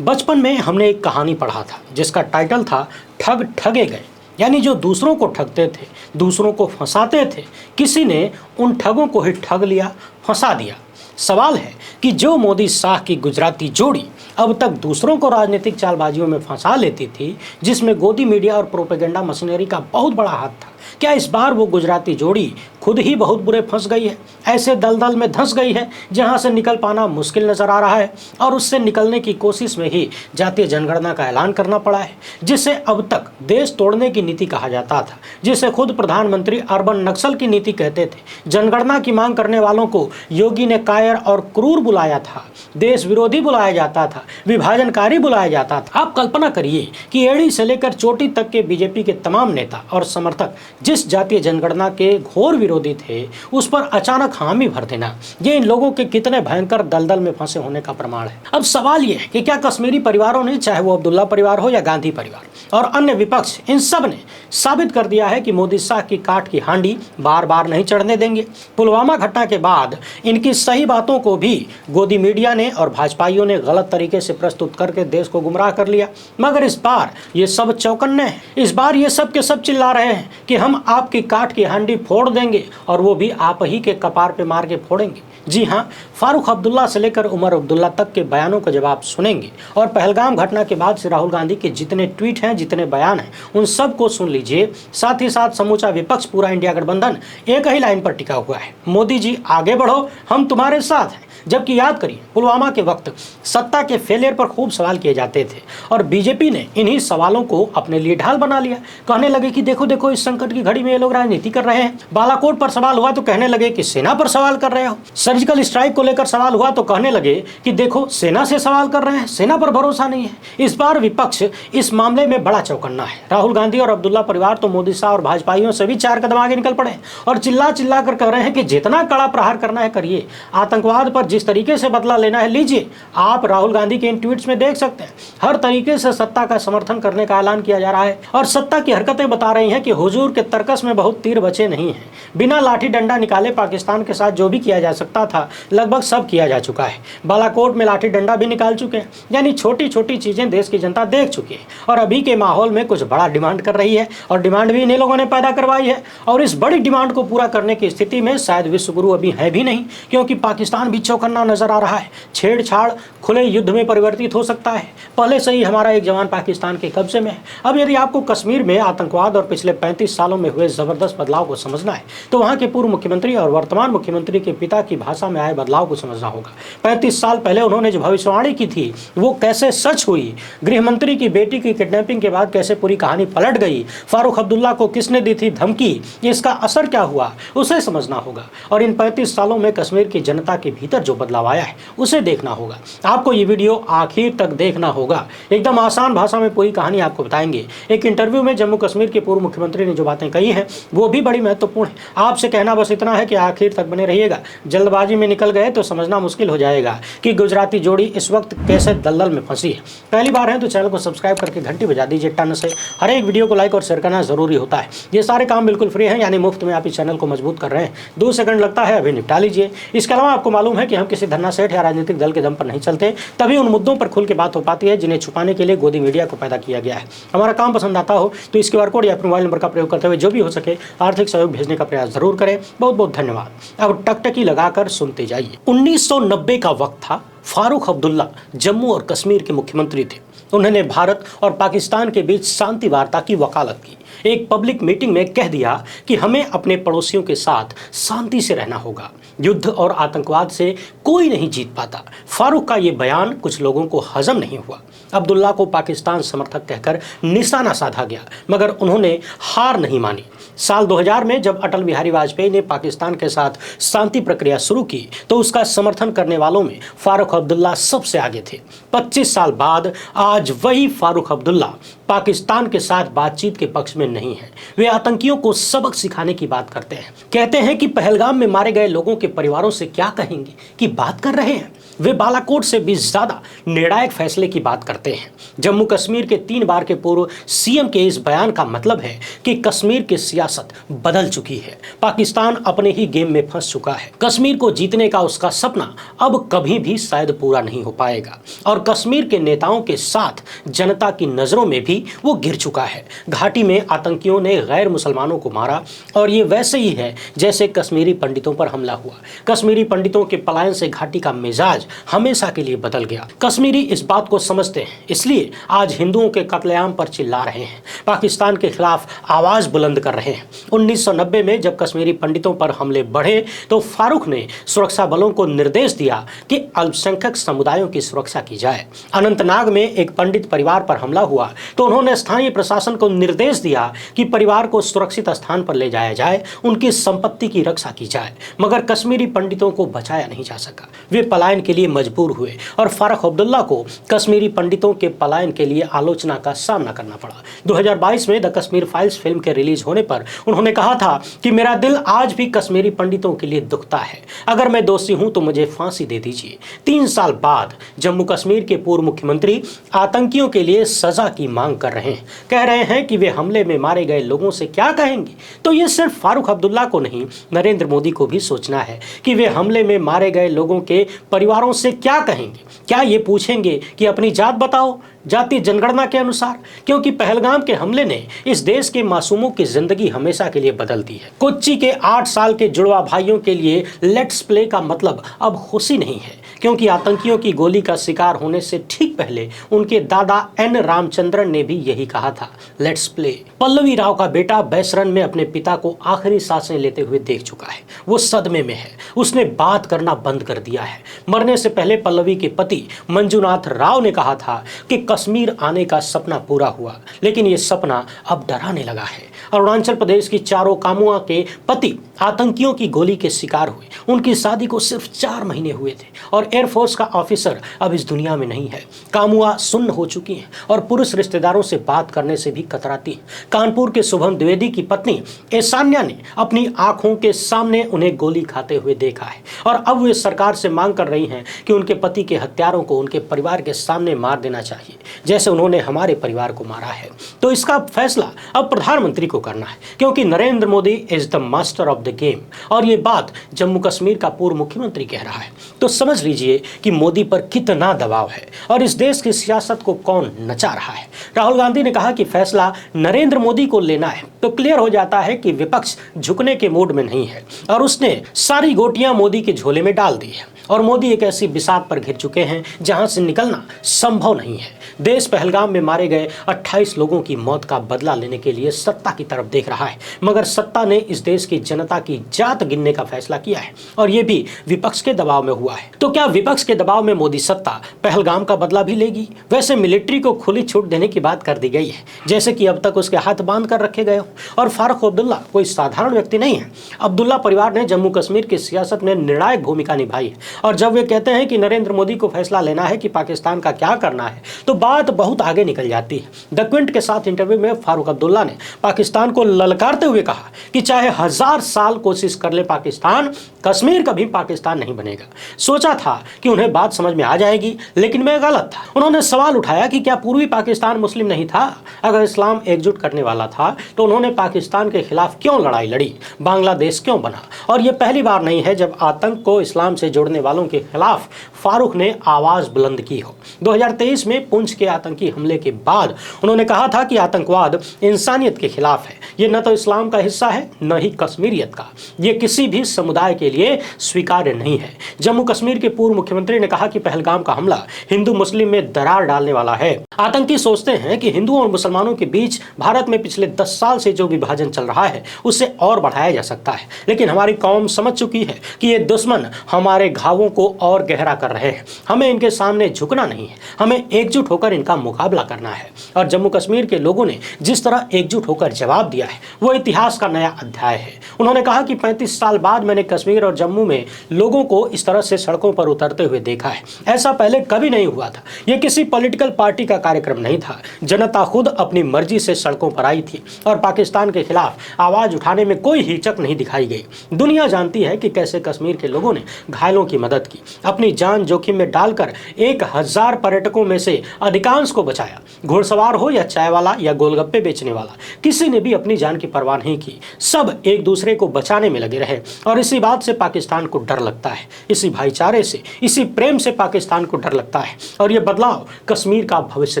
बचपन में हमने एक कहानी पढ़ा था जिसका टाइटल था ठग ठगे गए। यानी जो दूसरों को ठगते थे, दूसरों को फंसाते थे, किसी ने उन ठगों को ही ठग लिया, फंसा दिया। सवाल है कि जो मोदी शाह की गुजराती जोड़ी अब तक दूसरों को राजनीतिक चालबाजियों में फंसा लेती थी, जिसमें गोदी मीडिया और प्रोपेगेंडा मशीनरी का बहुत बड़ा हाथ था, क्या इस बार वो गुजराती जोड़ी खुद ही बहुत बुरे फंस गई है? ऐसे दलदल में धंस गई है जहां से निकल पाना मुश्किल नजर आ रहा है और उससे निकलने की कोशिश में ही जातीय जनगणना का ऐलान करना पड़ा है, जिसे अब तक देश तोड़ने की नीति कहा जाता था, जिसे खुद प्रधानमंत्री अर्बन नक्सल की नीति कहते थे। जनगणना की मांग करने वालों को योगी ने कायर और क्रूर बुलाया था, देश विरोधी बुलाया जाता था, विभाजनकारी बुलाया जाता था। आप कल्पना करिए कि एड़ी से लेकर चोटी तक के बीजेपी के तमाम नेता और समर्थक जिस जातीय जनगणना के घोर विरोधी थे, उस पर अचानक हामी भर देना, ये इन लोगों के कितने भयंकर दलदल में फंसे होने का प्रमाण है। अब सवाल ये है कि क्या कश्मीरी परिवारों ने, चाहे वो अब्दुल्ला परिवार हो या गांधी परिवार और अन्य विपक्ष, इन सब ने साबित कर दिया है कि मोदी शाह की काट की हांडी बार बार नहीं चढ़ने देंगे। पुलवामा घटना के बाद इनकी सही बातों को भी गोदी मीडिया ने और भाजपाइयों ने गलत तरीके से प्रस्तुत करके देश को गुमराह कर लिया। मगर इस बार ये सब चौकन्ने हैं। इस बार ये सब के सब चिल्ला रहे हैं कि हम आपकी काट की हांडी फोड़ देंगे, और वो भी आप ही के कपार पे मार के फोड़ेंगे। जी हाँ, फारूक अब्दुल्ला से लेकर उमर अब्दुल्ला तक के बयानों का जवाब सुनेंगे, और पहलगाम घटना के बाद से राहुल गांधी के जितने ट्वीट हैं, जितने बयान हैं, उन सब को सुन लीजिए। साथ ही साथ समूचा विपक्ष, पूरा इंडिया गठबंधन एक ही लाइन पर टिका हुआ है, मोदी जी आगे बढ़ो, हम तुम्हारे साथ हैं। जबकि याद करिए, पुलवामा के वक्त सत्ता के फेलियर पर खूब सवाल किए जाते थे और बीजेपी ने इन्हीं सवालों को अपने लिए ढाल बना लिया। कहने लगे कि देखो देखो, इस संकट की घड़ी में ये लोग राजनीति कर रहे हैं। बालाकोट पर सवाल हुआ तो कहने लगे कि सेना पर सवाल कर रहे हो। सर्जिकल स्ट्राइक को लेकर सवाल हुआ तो कहने लगे कि देखो, सेना से सवाल कर रहे हैं, सेना पर भरोसा नहीं है। इस बार विपक्ष इस मामले में बड़ा चौकन्ना है। राहुल गांधी और अब्दुल्ला परिवार तो मोदी शाह और भाजपाइयों से भी 4 कदम आगे निकल पड़े और चिल्ला चिल्ला कर कह रहे हैं कि जितना कड़ा प्रहार करना है करिए, आतंकवाद पर जिस तरीके से बदला लेना है लीजिए। आप राहुल गांधी के इन ट्वीट्स में देख सकते हैं, हर तरीके से सत्ता का समर्थन करने का ऐलान किया जा रहा है और सत्ता की हरकतें बता रही हैं कि हुजूर के तर्कस में बहुत तीर बचे नहीं हैं। बिना लाठी डंडा निकाले पाकिस्तान के साथ जो भी किया जा सकता था, लगभग सब किया जा चुका है। बालाकोट में लाठी डंडा भी निकाल चुके हैं, यानी छोटी छोटी चीजें देश की जनता देख चुकी है और अभी के माहौल में कुछ बड़ा डिमांड कर रही है, और डिमांड भी इन्हीं लोगों ने पैदा करवाई है। और इस बड़ी डिमांड को पूरा करने की स्थिति में शायद विश्वगुरु अभी है भी नहीं, क्योंकि पाकिस्तान भी चौकन्ना नजर आ रहा है। छेड़छाड़ खुले युद्ध में परिवर्तित हो सकता है। पहले से ही हमारा एक जवान पाकिस्तान के कब्जे में है। अब यदि आपको कश्मीर में आतंकवाद और पिछले 35 सालों में हुए जबरदस्त बदलाव को समझना है, तो वहां के पूर्व मुख्यमंत्री और वर्तमान मुख्यमंत्री के पिता की भाषा में आए बदलाव को समझना होगा। 35 साल पहले उन्होंने जो भविष्यवाणी की थी, वो कैसे सच हुई। गृह मंत्री की बेटी की किडनैपिंग के बाद कैसे पूरी कहानी पलट गई, फारूक अब्दुल्ला को किसने दी थी धमकी, इसका असर क्या हुआ, उसे समझना होगा। और इन 35 सालों में कश्मीर की जनता के भीतर जो बदलाव आया है, उसे देखना होगा। आपको ये वीडियो आखिर तक देखना होगा। एकदम आसान भाषा में पूरी कहानी आपको बताएंगे। एक इंटरव्यू में जम्मू कश्मीर के पूर्व मुख्यमंत्री ने जो बातें कही हैं, वो भी बड़ी महत्वपूर्ण है। आपसे कहना बस इतना है कि आखिर तक बने रहिएगा। जल्दबाजी में निकल गए तो समझना मुश्किल हो जाएगा कि गुजराती जोड़ी इस वक्त कैसे दलदल में फंसी है। पहली बार है तो चैनल को सब्सक्राइब करके घंटी बजा दीजिए टन से। हर एक वीडियो को लाइक और शेयर करना जरूरी होता है। ये सारे काम बिल्कुल फ्री है, यानी मुफ्त में आप इस चैनल को मजबूत कर रहे हैं। 2 सेकंड लगता है, अभी निपटा लीजिए। इसके अलावा आपको मालूम है कि हम किसी धन्ना सेठ या राजनीतिक दल के दम पर नहीं चलते, तभी उन मुद्दों पर खुल के बात हो पाती है जिन्हें छुपाने के लिए गोदी मीडिया को पैदा किया गया है। हमारा काम पसंद आता हो तो इस QR कोड या मोबाइल नंबर का प्रयोग करते हुए जो भी हो सके आर्थिक सहयोग भेजने का प्रयास जरूर करें। बहुत बहुत धन्यवाद। अब टकटकी लगाकर सुनते जाइए। 1990 का वक्त था। फारूक अब्दुल्ला जम्मू और कश्मीर के मुख्यमंत्री थे। उन्होंने भारत और पाकिस्तान के बीच शांति वार्ता की वकालत की। एक पब्लिक मीटिंग में कह दिया कि हमें अपने पड़ोसियों के साथ शांति से रहना होगा, युद्ध और आतंकवाद से कोई नहीं जीत पाता। फारूक का ये बयान कुछ लोगों को हजम नहीं हुआ। अब्दुल्ला को पाकिस्तान समर्थक कहकर निशाना साधा गया, मगर उन्होंने हार नहीं मानी। साल 2000 में जब अटल बिहारी वाजपेयी ने पाकिस्तान के साथ शांति प्रक्रिया शुरू की, तो उसका समर्थन करने वालों में फारूक अब्दुल्ला सबसे आगे थे। 25 साल बाद आज वही फारूक अब्दुल्ला पाकिस्तान के साथ बातचीत के पक्ष में नहीं है। वे आतंकियों को सबक सिखाने की बात करते हैं। कहते हैं कि पहलगाम में मारे गए लोगों के परिवारों से क्या कहेंगे कि बात कर रहे हैं। वे बालाकोट से भी ज्यादा निर्णायक फैसले की बात करते हैं। जम्मू कश्मीर के 3 बार के पूर्व सीएम के इस बयान का मतलब है कि कश्मीर की सियासत बदल चुकी है। पाकिस्तान अपने ही गेम में फंस चुका है। कश्मीर को जीतने का उसका सपना अब कभी भी शायद पूरा नहीं हो पाएगा और कश्मीर के नेताओं के साथ जनता की नजरों में भी वो गिर चुका है। घाटी में आतंकियों ने गैर मुसलमानों को मारा और ये वैसे ही है जैसे कश्मीरी पंडितों पर हमला हुआ। कश्मीरी पंडितों के पलायन से घाटी का मिजाज हमेशा के लिए बदल गया। कश्मीरी इस बात को समझते हैं, इसलिए आज हिंदुओं के कत्लेआम पर चिल्ला रहे हैं, पाकिस्तान के खिलाफ आवाज बुलंद कर रहे हैं। 1990 में जब कश्मीरी पंडितों पर हमले बढ़े तो फारूक ने सुरक्षा बलों को निर्देश दिया कि अल्पसंख्यक समुदायों की सुरक्षा की जाए। अनंतनाग में एक पंडित परिवार पर हमला हुआ तो उन्होंने स्थानीय प्रशासन को निर्देश दिया कि परिवार को सुरक्षित स्थान पर ले जाया जाए, उनकी संपत्ति की रक्षा की जाए। मगर कश्मीरी पंडितों को बचाया नहीं जा सका, वे पलायन के लिए मजबूर हुए और फारूक अब्दुल्ला को कश्मीरी पंडितों के पलायन के लिए आलोचना का सामना करना पड़ा। 2022 में द कश्मीर फाइल्स फिल्म के रिलीज होने पर उन्होंने कहा था कि मेरा दिल आज भी कश्मीरी पंडितों के लिए दुखता है, अगर मैं दोषी हूं तो मुझे फांसी दे दीजिए। 3 साल बाद जम्मू कश्मीर के पूर्व मुख्यमंत्री आतंकियों के लिए सजा की मांग कर रहे हैं, कह रहे हैं कि वे हमले में मारे गए लोगों से क्या कहेंगे। तो ये सिर्फ फारूक अब्दुल्ला को नहीं, नरेंद्र मोदी को भी सोचना है कि वे हमले में मारे गए लोगों के परिवारों से क्या कहेंगे। क्या ये पूछेंगे कि अपनी जात बताओ, जातीय जनगणना के अनुसार? क्योंकि पहलगाम के हमले ने इस देश के मासूमों की जिंदगी हमेशा के लिए बदल दी है। कोच्चि के 8 साल के जुड़वा भाइयों के लिए लेट्स प्ले का मतलब अब खुशी नहीं है, क्योंकि आतंकियों की गोली का शिकार होने से ठीक पहले उनके दादा एन रामचंद्रन ने भी यही कहा था, लेट्स प्ले। पल्लवी राव का बेटा बैसरन में अपने पिता को आखिरी सांसें लेते हुए देख चुका है, वो सदमे में है, उसने बात करना बंद कर दिया है। मरने से पहले पल्लवी के पति मंजुनाथ राव ने कहा था कि कश्मीर आने का सपना पूरा हुआ, लेकिन ये सपना अब डराने लगा है। अरुणाचल प्रदेश की चारों कामुआ के पति आतंकियों की गोली के शिकार हुए। उनकी शादी को सिर्फ 4 महीने हुए थे और एयरफोर्स का ऑफिसर अब इस दुनिया में नहीं है। कामुआ सुन्न हो चुकी हैं और पुरुष रिश्तेदारों से बात करने से भी कतराती हैं। कानपुर के शुभम द्विवेदी की पत्नी ऐशान्या ने अपनी आंखों के सामने उन्हें गोली खाते हुए देखा है और अब वे सरकार से मांग कर रही हैं कि उनके पति के हत्यारों को उनके परिवार के सामने मार देना चाहिए, जैसे उन्होंने हमारे परिवार को मारा है। तो इसका फैसला अब प्रधानमंत्री को करना है, क्योंकि Narendra Modi is the master of the game और ये बात जम्मू कश्मीर का पूर्व मुख्यमंत्री कह रहा है। तो समझ लीजिए कि मोदी पर कितना दबाव है और इस देश की सियासत को कौन नचा रहा है। राहुल गांधी ने कहा कि फैसला नरेंद्र मोदी को लेना है, तो क्लियर हो जाता है कि विपक्ष झुकने के मूड में नहीं है और उसने सारी गोटियां मोदी के झोले में डाल दी है और मोदी एक ऐसी बिसात पर घिर चुके हैं जहां से निकलना संभव नहीं है। देश पहलगाम में मारे गए 28 लोगों की मौत का बदला लेने के लिए सत्ता की तरफ देख रहा है, मगर सत्ता ने इस देश की जनता की जात गिनने का फैसला किया है और यह भी विपक्ष के दबाव में हुआ है। तो क्या विपक्ष के दबाव में मोदी सत्ता पहलगाम का बदला भी लेगी? वैसे मिलिट्री को खुली छूट देने की बात कर दी गई है, जैसे कि अब तक उसके हाथ बांध कर रखे गए हो। और फारूक अब्दुल्ला कोई साधारण व्यक्ति नहीं है। अब्दुल्ला परिवार ने जम्मू कश्मीर की सियासत में निर्णायक भूमिका निभाई है और जब वे कहते हैं कि नरेंद्र मोदी को फैसला लेना है कि पाकिस्तान का क्या करना है, तो बात बहुत आगे निकल जाती है। द क्विंट के साथ इंटरव्यू में फारूक अब्दुल्ला ने पाकिस्तान को ललकारते हुए कहा कि चाहे 1000 साल कोशिश कर ले पाकिस्तान, कश्मीर कभी पाकिस्तान नहीं बनेगा। सोचा था कि उन्हें बात समझ में आ जाएगी, लेकिन मैं गलत था। उन्होंने सवाल उठाया कि क्या पूर्वी पाकिस्तान मुस्लिम नहीं था? अगर इस्लाम एकजुट करने वाला था तो उन्होंने पाकिस्तान के खिलाफ क्यों लड़ाई लड़ी? बांग्लादेश क्यों बना? और यह पहली बार नहीं है जब आतंक को इस्लाम से जोड़ने वालों के खिलाफ फारूक ने आवाज बुलंद की हो। 2023 में पुंछ के आतंकी हमले के बाद उन्होंने कहा था कि आतंकवाद इंसानियत के खिलाफ है, ये न तो इस्लाम का हिस्सा है न ही कश्मीरियत का, ये किसी भी समुदाय के लिए स्वीकार्य नहीं है। जम्मू कश्मीर के पूर्व मुख्यमंत्री ने कहा कि पहलगाम का हमला हिंदू मुस्लिम में दरार डालने वाला है। आतंकी सोचते हैं कि हिंदुओं और मुसलमानों के बीच भारत में पिछले 10 साल से जो विभाजन चल रहा है उसे और बढ़ाया जा सकता है, लेकिन हमारी कौम समझ चुकी है कि ये दुश्मन हमारे घावों को और गहरा कर रहे हैं। हमें इनके सामने झुकना नहीं है, हमें एकजुट होकर इनका मुकाबला करना है। और जम्मू कश्मीर के लोगों ने जिस तरह एकजुट होकर जवाब दिया है वो इतिहास का नया अध्याय है। उन्होंने कहा कि 35 साल बाद मैंने कश्मीर और जम्मू में लोगों को इस तरह से सड़कों पर उतरते हुए देखा है, ऐसा पहले कभी नहीं हुआ था। यह किसी पॉलिटिकल पार्टी का कार्यक्रम नहीं था, जनता खुद अपनी मर्जी से सड़कों पर आई थी और पाकिस्तान के खिलाफ आवाज उठाने में कोई हिचक नहीं दिखाई गई। दुनिया जानती है कि कैसे कश्मीर के लोगों ने घायलों की उनकी मदद की, अपनी जान जोखिम में डालकर 1000 पर्यटकों में से अधिकांश को बचाया। घुड़सवार हो या चाय वाला या गोलगप्पे बेचने वाला, किसी ने भी अपनी जान की परवाह नहीं की। सब एक दूसरे को बचाने में लगे रहे और इसी बात से पाकिस्तान को डर लगता है, इसी भाईचारे से, इसी प्रेम से पाकिस्तान को डर लगता है और यह बदलाव कश्मीर का भविष्य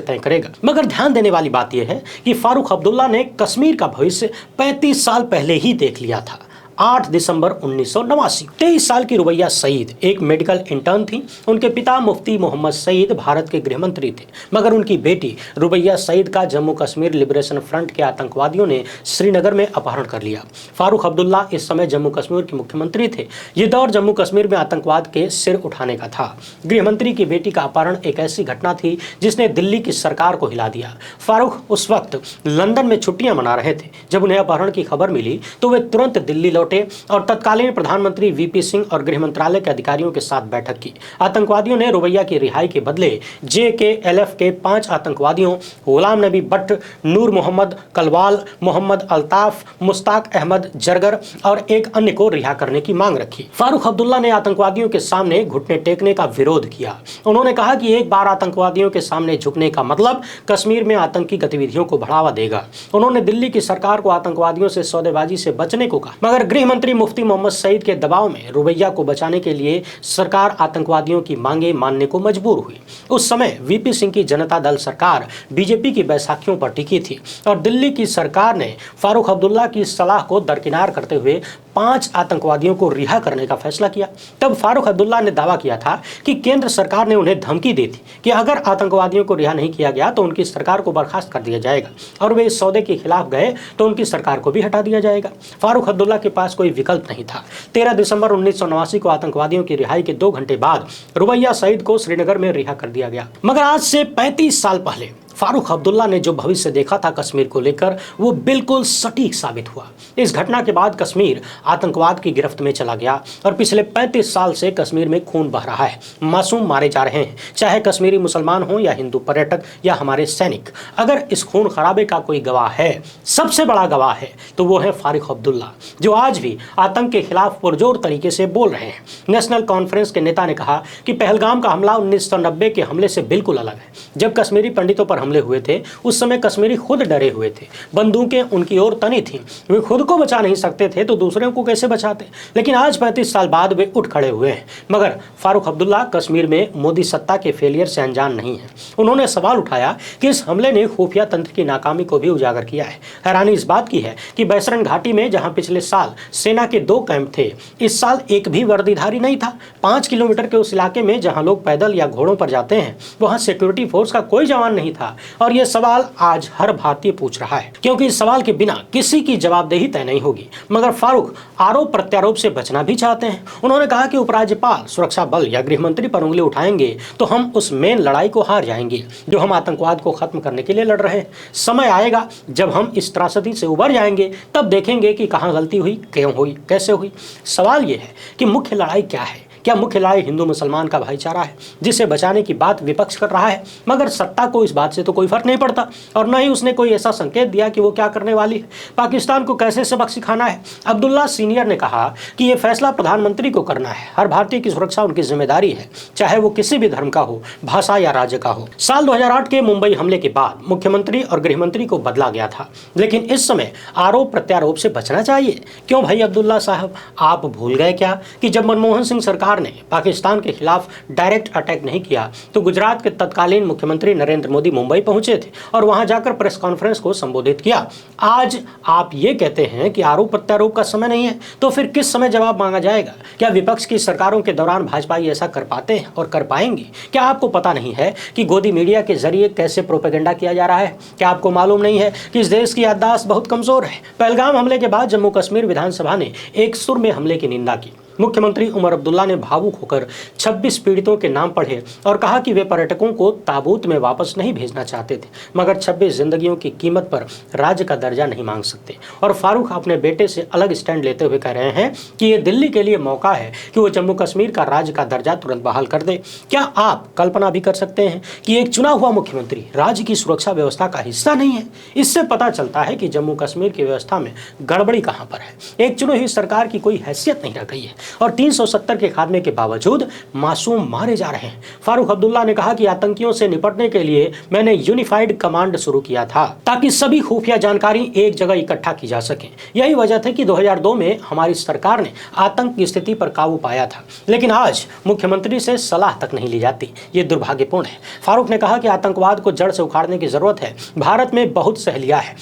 तय करेगा। मगर ध्यान देने वाली बात यह है कि फारूक अब्दुल्ला ने कश्मीर का भविष्य 35 साल पहले ही देख लिया था। 8 दिसंबर 1989। 23 साल की रुबैया सईद एक मेडिकल इंटर्न थी। उनके पिता मुफ्ती मोहम्मद सईद भारत के गृह मंत्री थे, मगर उनकी बेटी रुबैया सईद का जम्मू कश्मीर लिबरेशन फ्रंट के आतंकवादियों ने श्रीनगर में अपहरण कर लिया। फारूक अब्दुल्ला इस समय जम्मू कश्मीर के मुख्यमंत्री थे। ये दौर जम्मू कश्मीर में आतंकवाद के सिर उठाने का था। गृह मंत्री की बेटी का अपहरण एक ऐसी घटना थी जिसने दिल्ली की सरकार को हिला दिया। फारूक उस वक्त लंदन में छुट्टियां मना रहे थे। जब उन्हें अपहरण की खबर मिली तो वे तुरंत दिल्ली लौटे और तत्कालीन प्रधानमंत्री वीपी सिंह और गृह मंत्रालय के अधिकारियों के साथ बैठक की। आतंकवादियों ने रुबैया की रिहाई के बदले JKLF के 5 आतंकवादियों गुलाम नबी भट्ट, नूर मोहम्मद कलवाल, मोहम्मद अल्ताफ, मुश्ताक अहमद जरगर और एक अन्य को रिहा करने की मांग रखी। फारूक अब्दुल्ला ने आतंकवादियों के सामने घुटने टेकने का विरोध किया। उन्होंने कहा कि एक बार आतंकवादियों के सामने झुकने का मतलब कश्मीर में आतंकी गतिविधियों को बढ़ावा देगा। उन्होंने दिल्ली की सरकार को आतंकवादियों से सौदेबाजी से बचने को कहा, मगर गृह मंत्री मुफ्ती मोहम्मद सईद के दबाव में रुबैया को बचाने के लिए सरकार आतंकवादियों की मांगे मानने को मजबूर हुई। उस समय वीपी सिंह की जनता दल सरकार बीजेपी की बैसाखियों पर टिकी थी और दिल्ली की सरकार ने फारूक अब्दुल्ला की सलाह को दरकिनार करते हुए 5 आतंकवादियों को रिहा करने का फैसला किया। तब फारूक अब्दुल्ला ने दावा किया था कि केंद्र सरकार ने उन्हें धमकी दी थी कि अगर आतंकवादियों को रिहा नहीं किया गया तो उनकी सरकार को बर्खास्त कर दिया जाएगा और वे इस सौदे के खिलाफ गए तो उनकी सरकार को भी हटा दिया जाएगा। फारूक अब्दुल्ला के पास कोई विकल्प नहीं था। 13 दिसंबर 1989 को आतंकवादियों की रिहाई के 2 घंटे बाद रुबैया सईद को श्रीनगर में रिहा कर दिया गया। मगर आज से 35 साल पहले फारूक अब्दुल्ला ने जो भविष्य देखा था कश्मीर को लेकर, वो बिल्कुल सटीक साबित हुआ। इस घटना के बाद कश्मीर आतंकवाद की गिरफ्त में चला गया और पिछले 35 साल से कश्मीर में खून बह रहा है, मासूम मारे जा रहे हैं, चाहे कश्मीरी मुसलमान हो या हिंदू पर्यटक या हमारे सैनिक। अगर इस खून खराबे का कोई गवाह है, सबसे बड़ा गवाह है, तो वो है फारूक अब्दुल्ला, जो आज भी आतंक के खिलाफ पुरजोर तरीके से बोल रहे हैं। नेशनल कॉन्फ्रेंस के नेता ने कहा कि पहलगाम का हमला 1990 के हमले से बिल्कुल अलग है। जब कश्मीरी पंडितों पर हमले हुए थे उस समय कश्मीरी खुद डरे हुए थे, बंदूकें उनकी ओर तनी थीं, वे खुद को बचा नहीं सकते थे तो दूसरों को कैसे बचाते। लेकिन आज 35 साल बाद वे उठ खड़े हुए हैं। मगर फारूक अब्दुल्ला कश्मीर में मोदी सत्ता के फेलियर से अनजान नहीं है। उन्होंने सवाल उठाया कि इस हमले ने खुफिया तंत्र की नाकामी को भी उजागर किया है। हैरानी इस बात की है कि बैसरन घाटी में जहां पिछले साल सेना के 2 कैंप थे, इस साल एक भी वर्दीधारी नहीं था। 5 किलोमीटर के उस इलाके में जहां लोग पैदल या घोड़ों पर जाते हैं, वहां सिक्योरिटी फोर्स का कोई जवान नहीं था। और यह सवाल आज हर भारतीय पूछ रहा है, क्योंकि इस सवाल के बिना किसी की जवाबदेही तय नहीं होगी। मगर फारूक आरोप प्रत्यारोप से बचना भी चाहते हैं। उन्होंने कहा कि उपराज्यपाल, सुरक्षा बल या गृह मंत्री पर उंगली उठाएंगे तो हम उस मेन लड़ाई को हार जाएंगे जो हम आतंकवाद को खत्म करने के लिए लड़ रहे हैं। समय आएगा जब हम इस त्रासदी से उबर जाएंगे, तब देखेंगे कि कहां गलती हुई, क्यों हुई, कैसे हुई। सवाल यह है कि मुख्य लड़ाई क्या है। क्या मुख्य लड़ाई हिंदू मुसलमान का भाईचारा है, जिसे बचाने की बात विपक्ष कर रहा है, मगर सत्ता को इस बात से तो कोई फर्क नहीं पड़ता और न ही उसने कोई ऐसा संकेत दिया कि वो क्या करने वाली है, पाकिस्तान को कैसे सबक सिखाना है। अब्दुल्ला सीनियर ने कहा कि ये फैसला प्रधानमंत्री को करना है। हर भारतीय की सुरक्षा उनकी जिम्मेदारी है, चाहे वो किसी भी धर्म का हो, भाषा या राज्य का हो। साल 2008 के मुंबई हमले के बाद मुख्यमंत्री और गृह मंत्री को बदला गया था, लेकिन इस समय आरोप प्रत्यारोप से बचना चाहिए। क्यों भाई अब्दुल्ला साहब, आप भूल गए क्या कि जब मनमोहन सिंह सरकार ने पाकिस्तान के खिलाफ डायरेक्ट अटैक नहीं किया तो गुजरात के तत्कालीन मुख्यमंत्री नरेंद्र मोदी मुंबई पहुंचे थे और वहां जाकर प्रेस कॉन्फ्रेंस को संबोधित किया। आज आप ये कहते हैं कि आरोप प्रत्यारोप का समय नहीं है, तो फिर किस समय जवाब मांगा जाएगा? क्या विपक्ष की सरकारों के दौरान भाजपाई ऐसा कर पाते हैं और कर पाएंगे? क्या आपको पता नहीं है कि गोदी मीडिया के जरिए कैसे प्रोपेगेंडा किया जा रहा है? क्या आपको मालूम नहीं है कि इस देश की याददाश्त बहुत कमजोर है? पहलगाम हमले के बाद जम्मू कश्मीर विधानसभा ने एक सुर में हमले की निंदा की। मुख्यमंत्री उमर अब्दुल्ला ने भावुक होकर 26 पीड़ितों के नाम पढ़े और कहा कि वे पर्यटकों को ताबूत में वापस नहीं भेजना चाहते थे, मगर 26 जिंदगियों की कीमत पर राज्य का दर्जा नहीं मांग सकते। और फारूक अपने बेटे से अलग स्टैंड लेते हुए कह रहे हैं कि ये दिल्ली के लिए मौका है कि वो जम्मू कश्मीर का राज्य का दर्जा तुरंत बहाल कर दे। क्या आप कल्पना भी कर सकते हैं कि एक चुना हुआ मुख्यमंत्री राज्य की सुरक्षा व्यवस्था का हिस्सा नहीं है? इससे पता चलता है कि जम्मू कश्मीर की व्यवस्था में गड़बड़ी कहाँ पर है। एक चुनी हुई सरकार की कोई हैसियत नहीं रह गई है। और 370 के खात्मे के बावजूद मासूम मारे जा रहे हैं। फारूक अब्दुल्ला ने कहा कि आतंकियों से निपटने के लिए मैंने यूनिफाइड कमांड शुरू किया था ताकि सभी खुफिया जानकारी एक जगह इकट्ठा की जा सके। यही वजह थी कि 2002 में हमारी सरकार ने आतंक की स्थिति पर काबू पाया था, लेकिन आज मुख्यमंत्री से सलाह तक नहीं ली जाती। ये दुर्भाग्यपूर्ण है। फारूक ने कहा कि आतंकवाद को जड़ से उखाड़ने की जरूरत है। भारत में बहुत सहेलियां हैं,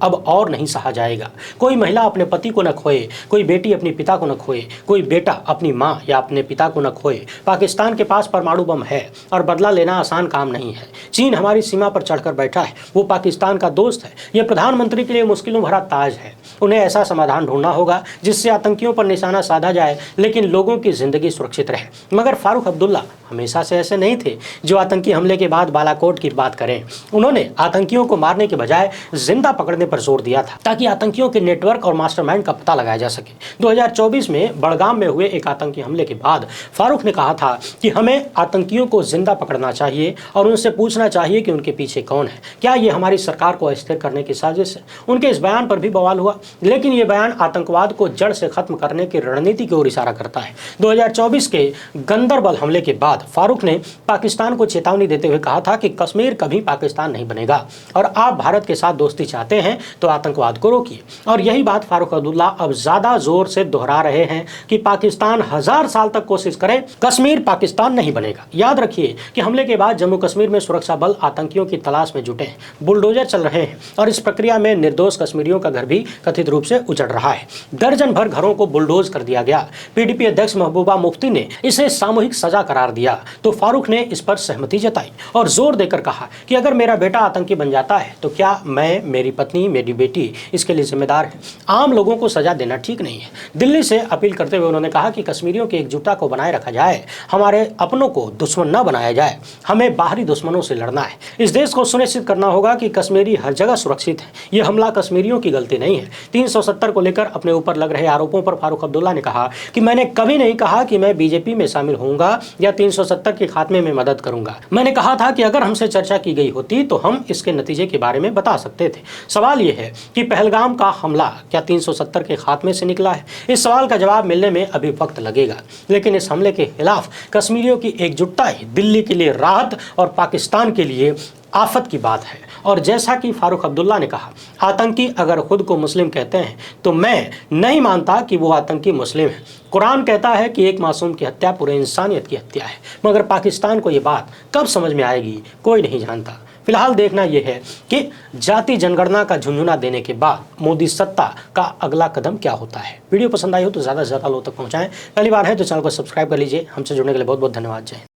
अब और नहीं सहा जाएगा। कोई महिला अपने पति को न खोए, कोई बेटी अपने पिता को न खोए, कोई बेटा अपनी माँ या अपने पिता को न खोए। पाकिस्तान के पास परमाणु बम है और बदला लेना आसान काम नहीं है। चीन हमारी सीमा पर चढ़कर बैठा है, वो पाकिस्तान का दोस्त है। ये प्रधानमंत्री के लिए मुश्किलों भरा ताज है। उन्हें ऐसा समाधान ढूंढना होगा जिससे आतंकियों पर निशाना साधा जाए लेकिन लोगों की जिंदगी सुरक्षित रहे। मगर फारूक अब्दुल्ला हमेशा से ऐसे नहीं थे जो आतंकी हमले के बाद बालाकोट की बात करें। उन्होंने आतंकियों को मारने के बजाय जिंदा पकड़ने पर जोर दिया था ताकि आतंकियों के नेटवर्क और मास्टरमाइंड का पता लगाया जा सके। 2024 में बड़गाम में हुए एक आतंकी हमले के बाद फारूक ने कहा था कि हमें आतंकियों को जिंदा पकड़ना चाहिए और उनसे पूछना चाहिए कि उनके पीछे कौन है। क्या ये हमारी सरकार को अस्थिर करने की साजिश है? उनके इस बयान पर भी बवाल हुआ, लेकिन ये बयान आतंकवाद को जड़ से खत्म करने की रणनीति की ओर इशारा करता है। 2024 के गंदरबल हमले के बाद फारूक ने पाकिस्तान को चेतावनी देते हुए कहा था कि कश्मीर कभी पाकिस्तान नहीं बनेगा और आप भारत के साथ दोस्ती चाहते हैं तो आतंकवाद को रोकिए। और यही बात फारूक अब्दुल्ला अब ज्यादा जोर से दोहरा रहे हैं कि पाकिस्तान 1000 साल तक कोशिश करे, कश्मीर पाकिस्तान नहीं बनेगा। याद रखिए कि हमले के बाद जम्मू कश्मीर में सुरक्षा बल आतंकियों की तलाश में जुटे हैं, बुलडोजर चल रहे हैं और इस प्रक्रिया में निर्दोष कश्मीरियों का घर भी कथित रूप से उजड़ रहा है। दर्जन भर घरों को बुलडोज कर दिया गया। पीडीपी अध्यक्ष महबूबा मुफ्ती ने इसे सामूहिक सजा करार दिया तो फारूक ने इस पर सहमति जताई और जोर देकर कहा कि अगर मेरा बेटा आतंकी बन जाता है तो क्या मैं, मेरी पत्नी, मेरी बेटी इसके लिए जिम्मेदार है? आम लोगों को सजा देना ठीक नहीं है। दिल्ली से अपील करते हुए उन्होंने कहा कि कश्मीरियों की एकजुटता को बनाए रखा जाए, हमारे अपनों को दुश्मन न बनाया जाए, हमें बाहरी दुश्मनों से लड़ना है। इस देश को सुनिश्चित करना होगा कि कश्मीरी हर जगह सुरक्षित है। यह हमला कश्मीरियों की गलती नहीं है। 370 को लेकर अपने ऊपर लग रहे आरोपों पर फारूक अब्दुल्ला ने कहा कि मैंने कभी नहीं कहा कि मैं बीजेपी में शामिल होऊंगा या 370 के खात्मे में मदद करूंगा। मैंने कहा था कि अगर हमसे चर्चा की गई होती तो हम इसके नतीजे के बारे में बता सकते थे। सवाल यह है कि पहलगाम का हमला क्या 370 के खात्मे से निकला है? इस सवाल का जवाब मिलने में अभी वक्त लगेगा, लेकिन इस हमले के खिलाफ कश्मीरियों की एकजुटता ही दिल्ली के लिए राहत और पाकिस्तान के लिए आफत की बात है। और जैसा कि फारूक अब्दुल्ला ने कहा, आतंकी अगर खुद को मुस्लिम कहते हैं तो मैं नहीं मानता कि वो आतंकी मुस्लिम है। कुरान कहता है कि एक मासूम की हत्या पूरे इंसानियत की हत्या है, मगर पाकिस्तान को ये बात कब समझ में आएगी कोई नहीं जानता। फिलहाल देखना यह है कि जाति जनगणना का झुंझुना देने के बाद मोदी सत्ता का अगला कदम क्या होता है। वीडियो पसंद आई हो तो ज़्यादा से ज़्यादा लोगों तक पहुँचाएं। पहली बार है तो चैनल को सब्सक्राइब कर लीजिए। हमसे जुड़ने के लिए बहुत बहुत धन्यवाद। जय।